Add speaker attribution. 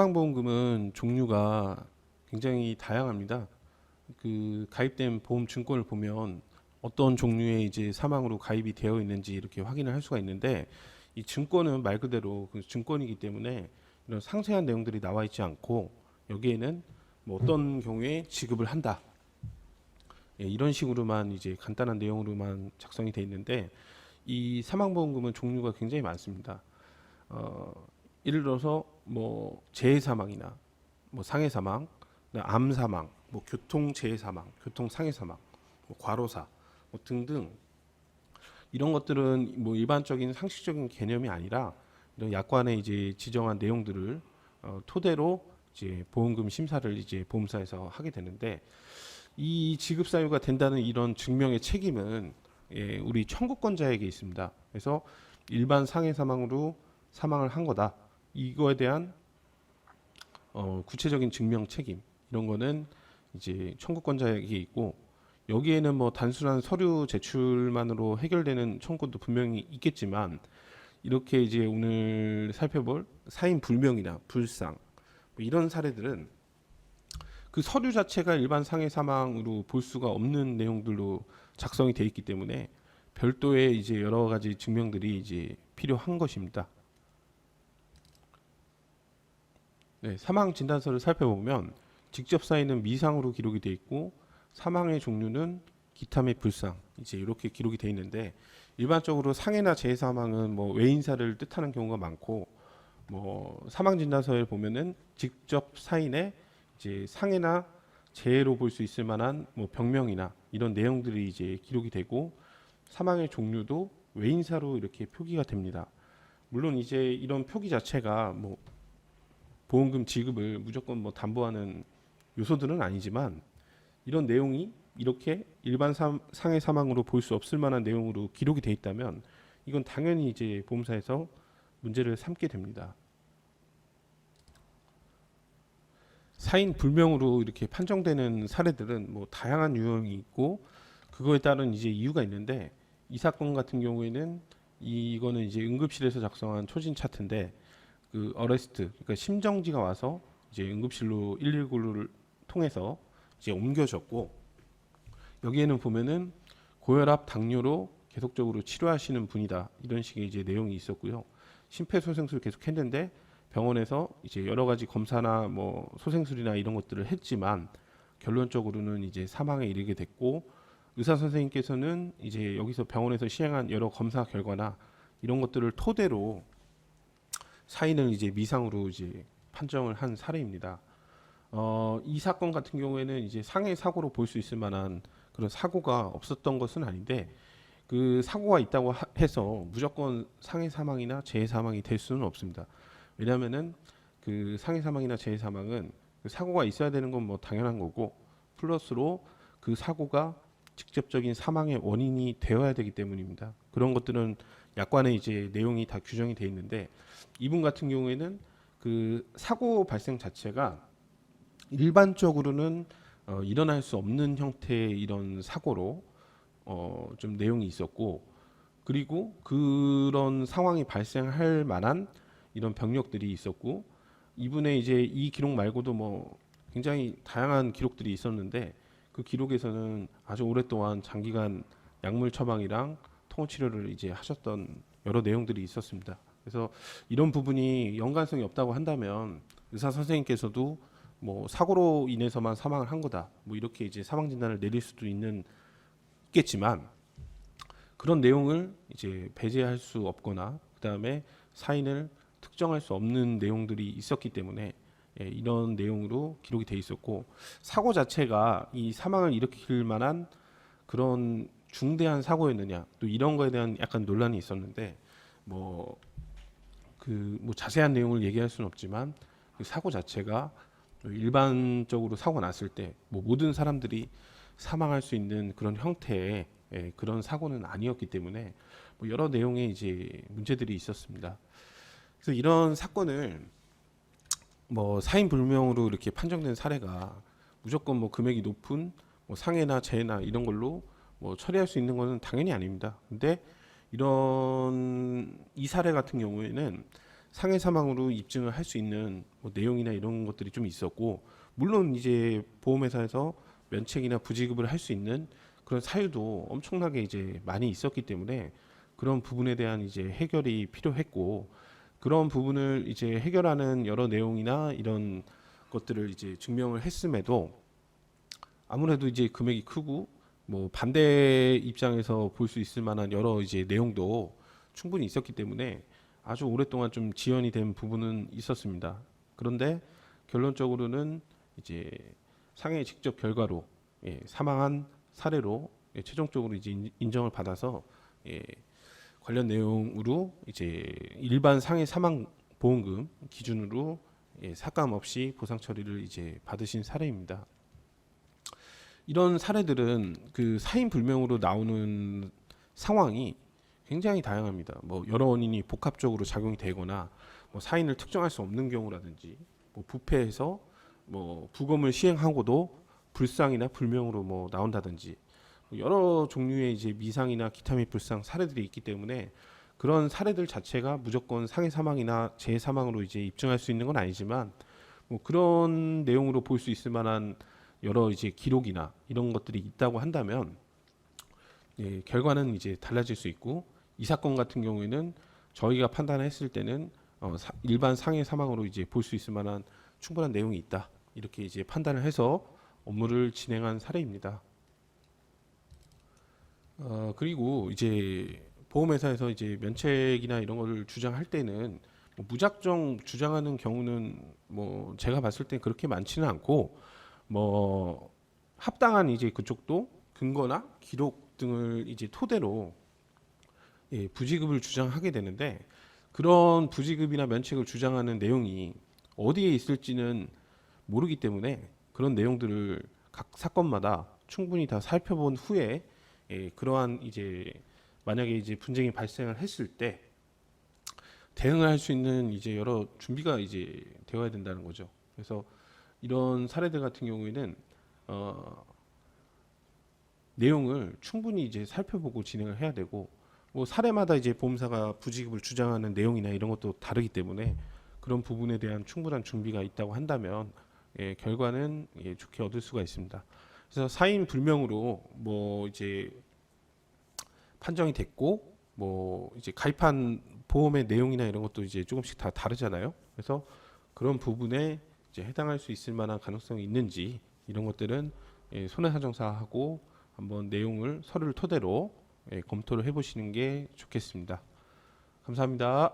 Speaker 1: 사망보험금은 종류가 굉장히 다양합니다. 그 가입된 보험 증권을 보면 어떤 종류의 이제 사망으로 가입이 되어 있는지 이렇게 확인을 할 수가 있는데, 이 증권은 말 그대로 그 증권이기 때문에 이런 상세한 내용들이 나와 있지 않고, 여기에는 뭐 어떤 경우에 지급을 한다, 이런 식으로만 이제 간단한 내용으로만 작성이 돼 있는데, 이 사망보험금은 종류가 굉장히 많습니다. 어, 예를 들어서 뭐 재해 사망이나 뭐 상해 사망, 암 사망, 뭐 교통 재해 사망, 교통 상해 사망, 뭐 과로사 뭐 등등, 이런 것들은 뭐 일반적인 상식적인 개념이 아니라 이런 약관에 이제 지정한 내용들을 토대로 이제 보험금 심사를 이제 보험사에서 하게 되는데, 이 지급 사유가 된다는 이런 증명의 책임은 우리 청구권자에게 있습니다. 그래서 일반 상해 사망으로 사망을 한 거다, 이거에 대한 구체적인 증명 책임, 이런 거는 이제 청구권자에게 있고, 여기에는 뭐 단순한 서류 제출만으로 해결되는 청구도 분명히 있겠지만, 이렇게 이제 오늘 살펴볼 사인 불명이나 불상, 뭐 이런 사례들은 그 서류 자체가 일반 상해 사망으로 볼 수가 없는 내용들로 작성이 되어 있기 때문에 별도의 이제 여러 가지 증명들이 이제 필요한 것입니다. 네, 사망 진단서를 살펴보면 직접 사인은 미상으로 기록이 되어 있고, 사망의 종류는 기타 및 불상, 이제 이렇게 기록이 되어 있는데, 일반적으로 상해나 재해 사망은 뭐 외인사를 뜻하는 경우가 많고, 뭐 사망 진단서에 보면은 직접 사인에 이제 상해나 재해로 볼 수 있을 만한 뭐 병명이나 이런 내용들이 이제 기록이 되고, 사망의 종류도 외인사로 이렇게 표기가 됩니다. 물론 이제 이런 표기 자체가 뭐 보험금 지급을 무조건 뭐 담보하는 요소들은 아니지만, 이런 내용이 이렇게 일반 상해 사망으로 볼 수 없을 만한 내용으로 기록이 돼 있다면, 이건 당연히 이제 보험사에서 문제를 삼게 됩니다. 사인 불명으로 이렇게 판정되는 사례들은 뭐 다양한 유형이 있고, 그거에 따른 이제 이유가 있는데, 이 사건 같은 경우에는 이거는 이제 응급실에서 작성한 초진 차트인데, 그 어레스트, 그러니까 심정지가 와서 이제 응급실로 119를 통해서 이제 옮겨졌고, 여기에는 보면은 고혈압, 당뇨로 계속적으로 치료하시는 분이다, 이런 식의 이제 내용이 있었고요. 심폐소생술 계속 했는데 병원에서 이제 여러 가지 검사나 뭐 소생술이나 이런 것들을 했지만 결론적으로는 이제 사망에 이르게 됐고, 의사 선생님께서는 이제 여기서 병원에서 시행한 여러 검사 결과나 이런 것들을 토대로 사인을 이제 미상으로 이제 판정을 한 사례입니다. 이 사건 같은 경우에는 이제 상해 사고로 볼 수 있을 만한 그런 사고가 없었던 것은 아닌데, 그 사고가 있다고 해서 무조건 상해 사망이나 재해 사망이 될 수는 없습니다. 왜냐하면은 그 상해 사망이나 재해 사망은 그 사고가 있어야 되는 건 뭐 당연한 거고, 플러스로 그 사고가 직접적인 사망의 원인이 되어야 되기 때문입니다. 그런 것들은 약관에 이제 내용이 다 규정이 돼 있는데, 이분 같은 경우에는 그 사고 발생 자체가 일반적으로는 일어날 수 없는 형태의 이런 사고로 좀 내용이 있었고, 그리고 그런 상황이 발생할 만한 이런 병력들이 있었고, 이분의 이제 이 기록 말고도 뭐 굉장히 다양한 기록들이 있었는데, 그 기록에서는 아주 오랫동안 장기간 약물 처방이랑 통원 치료를 이제 하셨던 여러 내용들이 있었습니다. 그래서 이런 부분이 연관성이 없다고 한다면 의사 선생님께서도 뭐 사고로 인해서만 사망을 한 거다, 뭐 이렇게 이제 사망 진단을 내릴 수도 있겠지만, 그런 내용을 이제 배제할 수 없거나 그다음에 사인을 특정할 수 없는 내용들이 있었기 때문에 이런 내용으로 기록이 돼 있었고, 사고 자체가 이 사망을 일으킬 만한 그런 중대한 사고였느냐, 또 이런 거에 대한 약간 논란이 있었는데, 뭐 뭐 자세한 내용을 얘기할 수는 없지만, 그 사고 자체가 일반적으로 사고 났을 때 뭐 모든 사람들이 사망할 수 있는 그런 형태의 그런 사고는 아니었기 때문에 뭐 여러 내용의 이제 문제들이 있었습니다. 그래서 이런 사건을 뭐 사인 불명으로 이렇게 판정된 사례가 무조건 뭐 금액이 높은 뭐 상해나 재해나 이런 걸로 뭐 처리할 수 있는 것은 당연히 아닙니다. 근데 이런 이 사례 같은 경우에는 상해 사망으로 입증을 할 수 있는 뭐 내용이나 이런 것들이 좀 있었고, 물론 이제 보험회사에서 면책이나 부지급을 할 수 있는 그런 사유도 엄청나게 이제 많이 있었기 때문에 그런 부분에 대한 이제 해결이 필요했고, 그런 부분을 이제 해결하는 여러 내용이나 이런 것들을 이제 증명을 했음에도 아무래도 이제 금액이 크고 뭐 반대 입장에서 볼 수 있을 만한 여러 이제 내용도 충분히 있었기 때문에 아주 오랫동안 좀 지연이 된 부분은 있었습니다. 그런데 결론적으로는 이제 상해 직접 결과로 사망한 사례로 최종적으로 이제 인정을 받아서 관련 내용으로 이제 일반 상해 사망 보험금 기준으로 삭감 없이 보상 처리를 이제 받으신 사례입니다. 이런 사례들은 그 사인 불명으로 나오는 상황이 굉장히 다양합니다. 뭐 여러 원인이 복합적으로 작용이 되거나 뭐 사인을 특정할 수 없는 경우라든지 뭐 부패해서 뭐 부검을 시행하고도 불상이나 불명으로 뭐 나온다든지 여러 종류의 이제 미상이나 기타 및 불상 사례들이 있기 때문에 그런 사례들 자체가 무조건 상해 사망이나 재해 사망으로 이제 입증할 수 있는 건 아니지만 뭐 그런 내용으로 볼 수 있을 만한 여러 이제 기록이나 이런 것들이 있다고 한다면 결과는 이제 달라질 수 있고, 이 사건 같은 경우에는 저희가 판단했을 때는 일반 상해 사망으로 이제 볼 수 있을 만한 충분한 내용이 있다, 이렇게 이제 판단을 해서 업무를 진행한 사례입니다. 그리고 이제 보험회사에서 이제 면책이나 이런 거를 주장할 때는 뭐 무작정 주장하는 경우는 뭐 제가 봤을 때 그렇게 많지는 않고, 뭐 합당한 이제 그쪽도 근거나 기록 등을 이제 토대로 부지급을 주장하게 되는데, 그런 부지급이나 면책을 주장하는 내용이 어디에 있을지는 모르기 때문에 그런 내용들을 각 사건마다 충분히 다 살펴본 후에 그러한 이제 만약에 이제 분쟁이 발생을 했을 때 대응을 할 수 있는 이제 여러 준비가 이제 되어야 된다는 거죠. 그래서 이런 사례들 같은 경우에는 내용을 충분히 이제 살펴보고 진행을 해야 되고, 뭐 사례마다 이제 보험사가 부지급을 주장하는 내용이나 이런 것도 다르기 때문에 그런 부분에 대한 충분한 준비가 있다고 한다면 결과는 좋게 얻을 수가 있습니다. 그래서 사인 불명으로 뭐 이제 판정이 됐고, 뭐 이제 가입한 보험의 내용이나 이런 것도 이제 조금씩 다 다르잖아요. 그래서 그런 부분에 이제 해당할 수 있을 만한 가능성이 있는지 이런 것들은 손해사정사하고 한번 내용을 서류를 토대로 검토를 해보시는 게 좋겠습니다. 감사합니다.